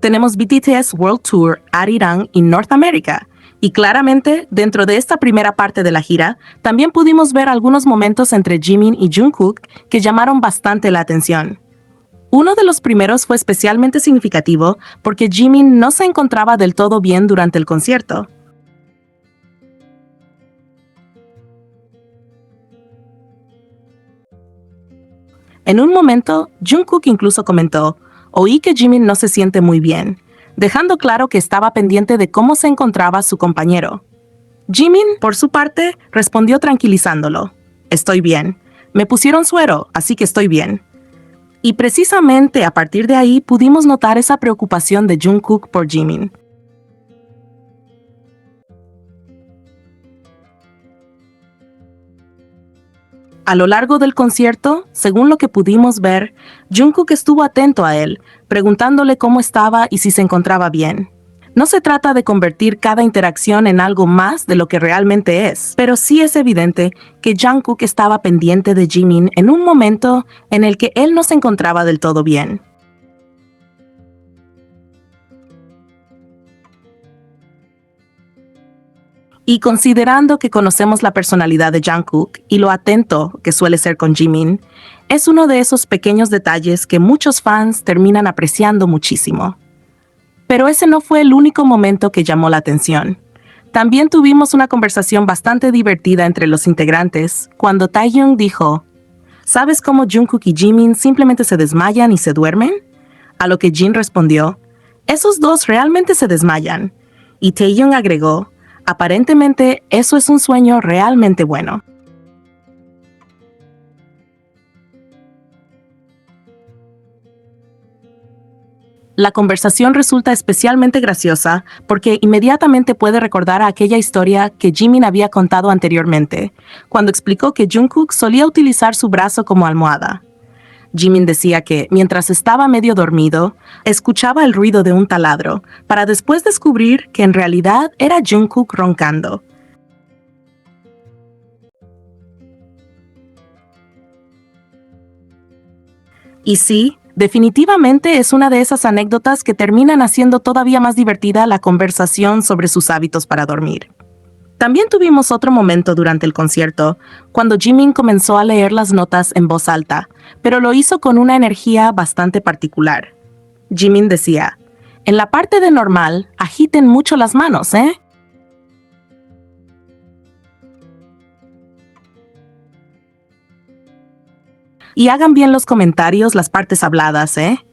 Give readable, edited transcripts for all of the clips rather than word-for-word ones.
tenemos BTS World Tour Arirang en Norteamérica. Y claramente, dentro de esta primera parte de la gira, también pudimos ver algunos momentos entre Jimin y Jungkook que llamaron bastante la atención. Uno de los primeros fue especialmente significativo porque Jimin no se encontraba del todo bien durante el concierto. En un momento, Jungkook incluso comentó: "Oí que Jimin no se siente muy bien", dejando claro que estaba pendiente de cómo se encontraba su compañero. Jimin, por su parte, respondió tranquilizándolo: "Estoy bien. Me pusieron suero, así que estoy bien". Y precisamente a partir de ahí pudimos notar esa preocupación de Jungkook por Jimin. A lo largo del concierto, según lo que pudimos ver, Jungkook estuvo atento a él, preguntándole cómo estaba y si se encontraba bien. No se trata de convertir cada interacción en algo más de lo que realmente es, pero sí es evidente que Jungkook estaba pendiente de Jimin en un momento en el que él no se encontraba del todo bien. Y considerando que conocemos la personalidad de Jungkook y lo atento que suele ser con Jimin, es uno de esos pequeños detalles que muchos fans terminan apreciando muchísimo. Pero ese no fue el único momento que llamó la atención. También tuvimos una conversación bastante divertida entre los integrantes cuando Taehyung dijo: "¿Sabes cómo Jungkook y Jimin simplemente se desmayan y se duermen?". A lo que Jin respondió: "Esos dos realmente se desmayan". Y Taehyung agregó: "Aparentemente eso es un sueño realmente bueno". La conversación resulta especialmente graciosa porque inmediatamente puede recordar a aquella historia que Jimin había contado anteriormente, cuando explicó que Jungkook solía utilizar su brazo como almohada. Jimin decía que, mientras estaba medio dormido, escuchaba el ruido de un taladro, para después descubrir que en realidad era Jungkook roncando. Y sí, definitivamente es una de esas anécdotas que terminan haciendo todavía más divertida la conversación sobre sus hábitos para dormir. También tuvimos otro momento durante el concierto, cuando Jimin comenzó a leer las notas en voz alta, pero lo hizo con una energía bastante particular. Jimin decía: "En la parte de normal, agiten mucho las manos, ¿eh? Y hagan bien los comentarios, las partes habladas, ¿eh?".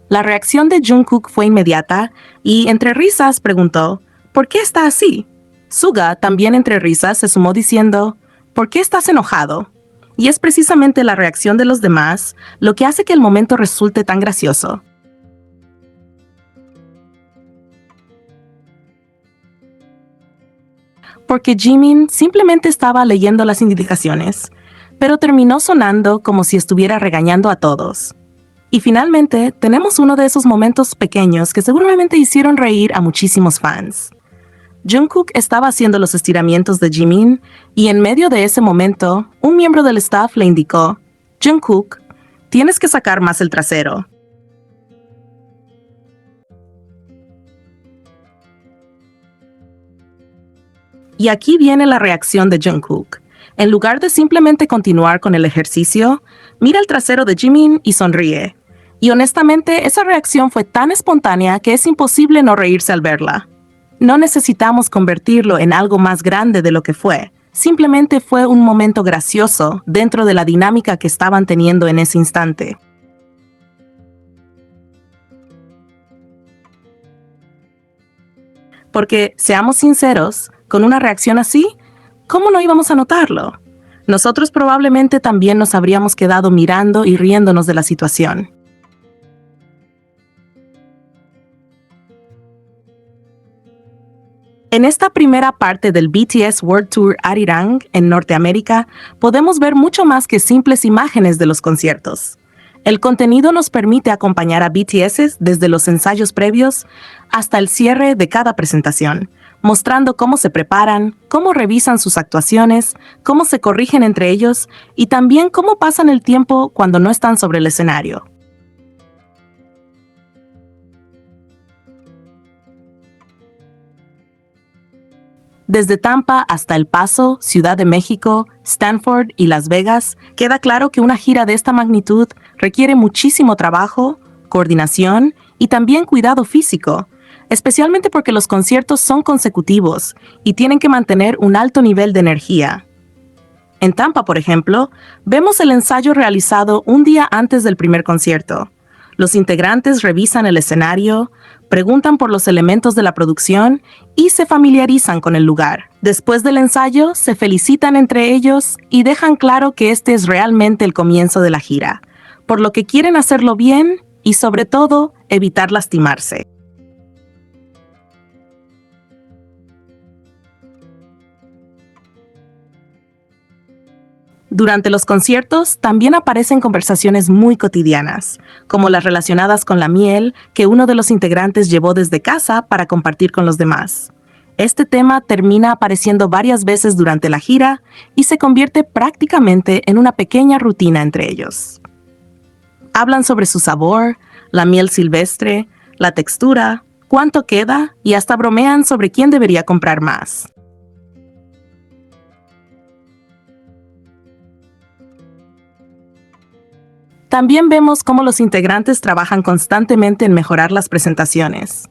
La reacción de Jungkook fue inmediata y, entre risas, preguntó: "¿Por qué está así?". Suga, también entre risas, se sumó diciendo: "¿Por qué estás enojado?". Y es precisamente la reacción de los demás lo que hace que el momento resulte tan gracioso. Porque Jimin simplemente estaba leyendo las indicaciones, pero terminó sonando como si estuviera regañando a todos. Y finalmente, tenemos uno de esos momentos pequeños que seguramente hicieron reír a muchísimos fans. Jungkook estaba haciendo los estiramientos de Jimin y en medio de ese momento, un miembro del staff le indicó: "Jungkook, tienes que sacar más el trasero". Y aquí viene la reacción de Jungkook. En lugar de simplemente continuar con el ejercicio, mira el trasero de Jimin y sonríe. Y honestamente, esa reacción fue tan espontánea que es imposible no reírse al verla. No necesitamos convertirlo en algo más grande de lo que fue. Simplemente fue un momento gracioso dentro de la dinámica que estaban teniendo en ese instante. Porque, seamos sinceros, con una reacción así, ¿cómo no íbamos a notarlo? Nosotros probablemente también nos habríamos quedado mirando y riéndonos de la situación. En esta primera parte del BTS World Tour Arirang en Norteamérica, podemos ver mucho más que simples imágenes de los conciertos. El contenido nos permite acompañar a BTS desde los ensayos previos hasta el cierre de cada presentación, mostrando cómo se preparan, cómo revisan sus actuaciones, cómo se corrigen entre ellos y también cómo pasan el tiempo cuando no están sobre el escenario. Desde Tampa hasta El Paso, Ciudad de México, Stanford y Las Vegas, queda claro que una gira de esta magnitud requiere muchísimo trabajo, coordinación y también cuidado físico, especialmente porque los conciertos son consecutivos y tienen que mantener un alto nivel de energía. En Tampa, por ejemplo, vemos el ensayo realizado un día antes del primer concierto. Los integrantes revisan el escenario, preguntan por los elementos de la producción y se familiarizan con el lugar. Después del ensayo, se felicitan entre ellos y dejan claro que este es realmente el comienzo de la gira, por lo que quieren hacerlo bien y, sobre todo, evitar lastimarse. Durante los conciertos también aparecen conversaciones muy cotidianas, como las relacionadas con la miel que uno de los integrantes llevó desde casa para compartir con los demás. Este tema termina apareciendo varias veces durante la gira y se convierte prácticamente en una pequeña rutina entre ellos. Hablan sobre su sabor, la miel silvestre, la textura, cuánto queda y hasta bromean sobre quién debería comprar más. También vemos cómo los integrantes trabajan constantemente en mejorar las presentaciones.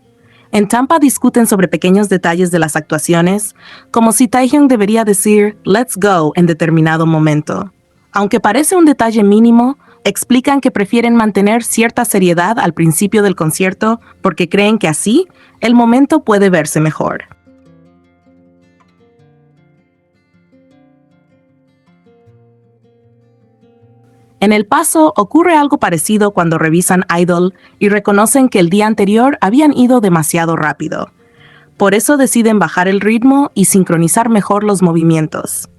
En Tampa discuten sobre pequeños detalles de las actuaciones, como si Taehyung debería decir "Let's go" en determinado momento. Aunque parece un detalle mínimo, explican que prefieren mantener cierta seriedad al principio del concierto porque creen que así el momento puede verse mejor. En El Paso ocurre algo parecido cuando revisan Idol y reconocen que el día anterior habían ido demasiado rápido. Por eso deciden bajar el ritmo y sincronizar mejor los movimientos.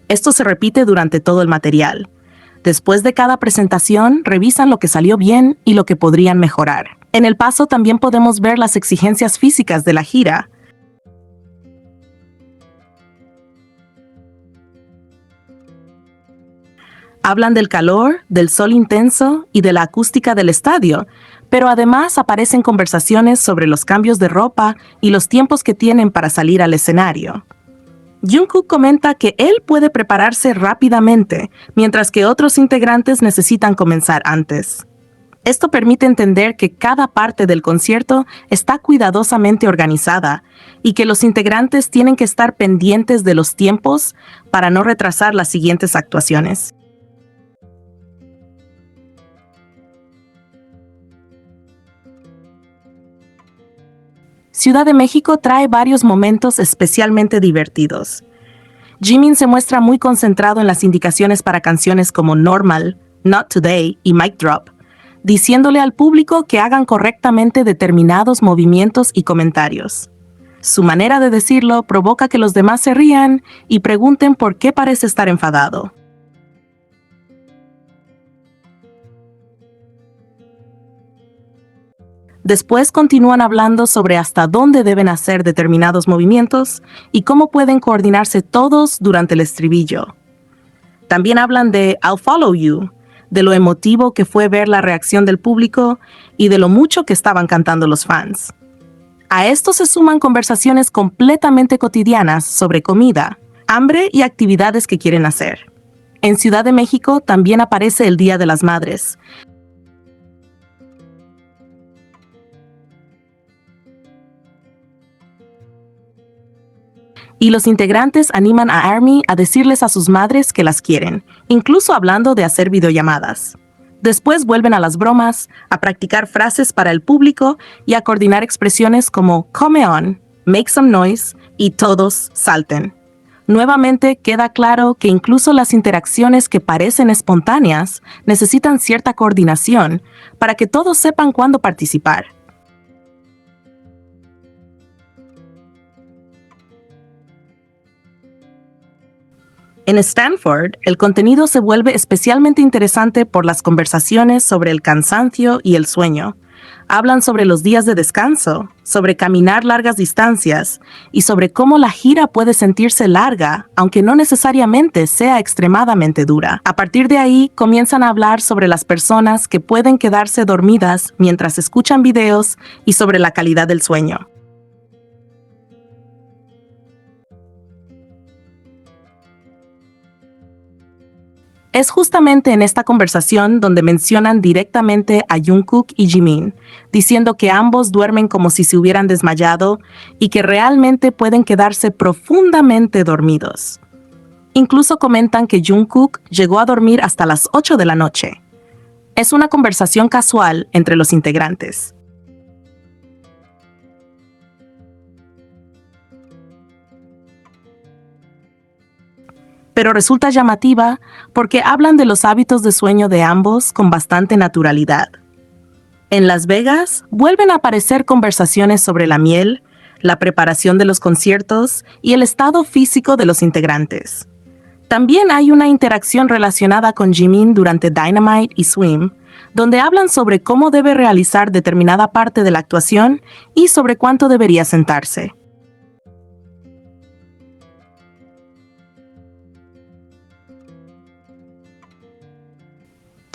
Esto se repite durante todo el material. Después de cada presentación, revisan lo que salió bien y lo que podrían mejorar. En El Paso también podemos ver las exigencias físicas de la gira. Hablan del calor, del sol intenso y de la acústica del estadio, pero además aparecen conversaciones sobre los cambios de ropa y los tiempos que tienen para salir al escenario. Jungkook comenta que él puede prepararse rápidamente, mientras que otros integrantes necesitan comenzar antes. Esto permite entender que cada parte del concierto está cuidadosamente organizada y que los integrantes tienen que estar pendientes de los tiempos para no retrasar las siguientes actuaciones. Ciudad de México trae varios momentos especialmente divertidos. Jimin se muestra muy concentrado en las indicaciones para canciones como Normal, Not Today y Mic Drop, diciéndole al público que hagan correctamente determinados movimientos y comentarios. Su manera de decirlo provoca que los demás se rían y pregunten por qué parece estar enfadado. Después continúan hablando sobre hasta dónde deben hacer determinados movimientos y cómo pueden coordinarse todos durante el estribillo. También hablan de I'll Follow You, de lo emotivo que fue ver la reacción del público y de lo mucho que estaban cantando los fans. A esto se suman conversaciones completamente cotidianas sobre comida, hambre y actividades que quieren hacer. En Ciudad de México también aparece el Día de las Madres, y los integrantes animan a ARMY a decirles a sus madres que las quieren, incluso hablando de hacer videollamadas. Después vuelven a las bromas, a practicar frases para el público y a coordinar expresiones como "come on", "make some noise" y "todos salten". Nuevamente queda claro que incluso las interacciones que parecen espontáneas necesitan cierta coordinación para que todos sepan cuándo participar. En Stanford, el contenido se vuelve especialmente interesante por las conversaciones sobre el cansancio y el sueño. Hablan sobre los días de descanso, sobre caminar largas distancias y sobre cómo la gira puede sentirse larga, aunque no necesariamente sea extremadamente dura. A partir de ahí, comienzan a hablar sobre las personas que pueden quedarse dormidas mientras escuchan videos y sobre la calidad del sueño. Es justamente en esta conversación donde mencionan directamente a Jungkook y Jimin, diciendo que ambos duermen como si se hubieran desmayado y que realmente pueden quedarse profundamente dormidos. Incluso comentan que Jungkook llegó a dormir hasta las 8 de la noche. Es una conversación casual entre los integrantes. Pero resulta llamativa porque hablan de los hábitos de sueño de ambos con bastante naturalidad. En Las Vegas vuelven a aparecer conversaciones sobre la miel, la preparación de los conciertos y el estado físico de los integrantes. También hay una interacción relacionada con Jimin durante Dynamite y Swim, donde hablan sobre cómo debe realizar determinada parte de la actuación y sobre cuánto debería sentarse.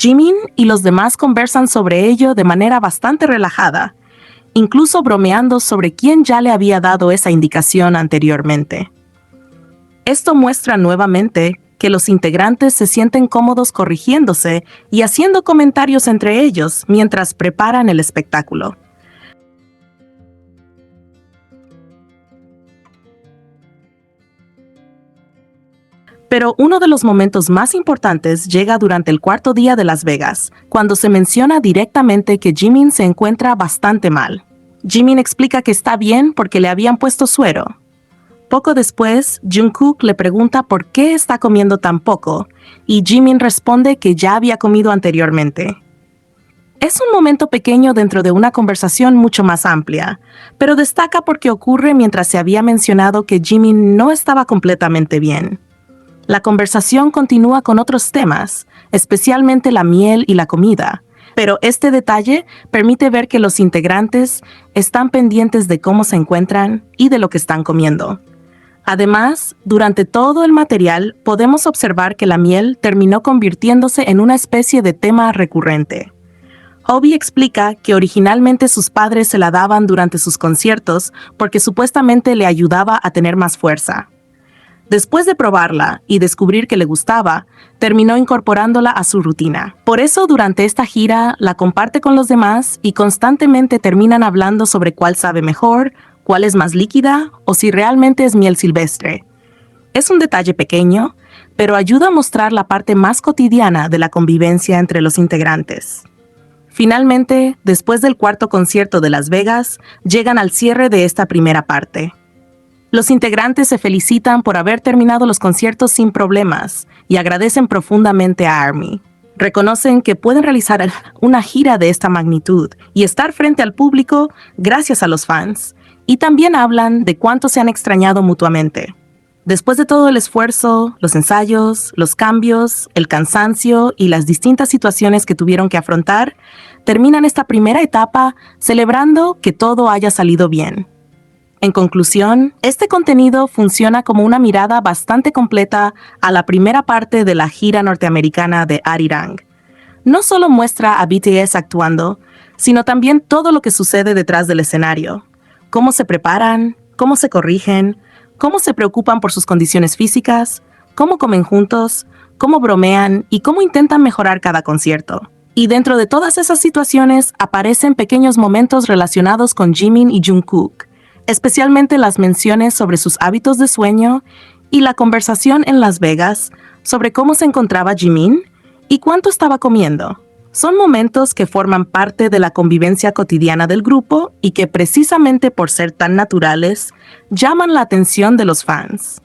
Jimin y los demás conversan sobre ello de manera bastante relajada, incluso bromeando sobre quién ya le había dado esa indicación anteriormente. Esto muestra nuevamente que los integrantes se sienten cómodos corrigiéndose y haciendo comentarios entre ellos mientras preparan el espectáculo. Pero uno de los momentos más importantes llega durante el cuarto día de Las Vegas, cuando se menciona directamente que Jimin se encuentra bastante mal. Jimin explica que está bien porque le habían puesto suero. Poco después, Jungkook le pregunta por qué está comiendo tan poco, y Jimin responde que ya había comido anteriormente. Es un momento pequeño dentro de una conversación mucho más amplia, pero destaca porque ocurre mientras se había mencionado que Jimin no estaba completamente bien. La conversación continúa con otros temas, especialmente la miel y la comida, pero este detalle permite ver que los integrantes están pendientes de cómo se encuentran y de lo que están comiendo. Además, durante todo el material podemos observar que la miel terminó convirtiéndose en una especie de tema recurrente. Hobi explica que originalmente sus padres se la daban durante sus conciertos porque supuestamente le ayudaba a tener más fuerza. Después de probarla y descubrir que le gustaba, terminó incorporándola a su rutina. Por eso, durante esta gira, la comparte con los demás y constantemente terminan hablando sobre cuál sabe mejor, cuál es más líquida o si realmente es miel silvestre. Es un detalle pequeño, pero ayuda a mostrar la parte más cotidiana de la convivencia entre los integrantes. Finalmente, después del cuarto concierto de Las Vegas, llegan al cierre de esta primera parte. Los integrantes se felicitan por haber terminado los conciertos sin problemas y agradecen profundamente a ARMY. Reconocen que pueden realizar una gira de esta magnitud y estar frente al público gracias a los fans, y también hablan de cuánto se han extrañado mutuamente. Después de todo el esfuerzo, los ensayos, los cambios, el cansancio y las distintas situaciones que tuvieron que afrontar, terminan esta primera etapa celebrando que todo haya salido bien. En conclusión, este contenido funciona como una mirada bastante completa a la primera parte de la gira norteamericana de Arirang. No solo muestra a BTS actuando, sino también todo lo que sucede detrás del escenario. Cómo se preparan, cómo se corrigen, cómo se preocupan por sus condiciones físicas, cómo comen juntos, cómo bromean y cómo intentan mejorar cada concierto. Y dentro de todas esas situaciones aparecen pequeños momentos relacionados con Jimin y Jungkook, especialmente las menciones sobre sus hábitos de sueño y la conversación en Las Vegas sobre cómo se encontraba Jimin y cuánto estaba comiendo. Son momentos que forman parte de la convivencia cotidiana del grupo y que precisamente por ser tan naturales, llaman la atención de los fans.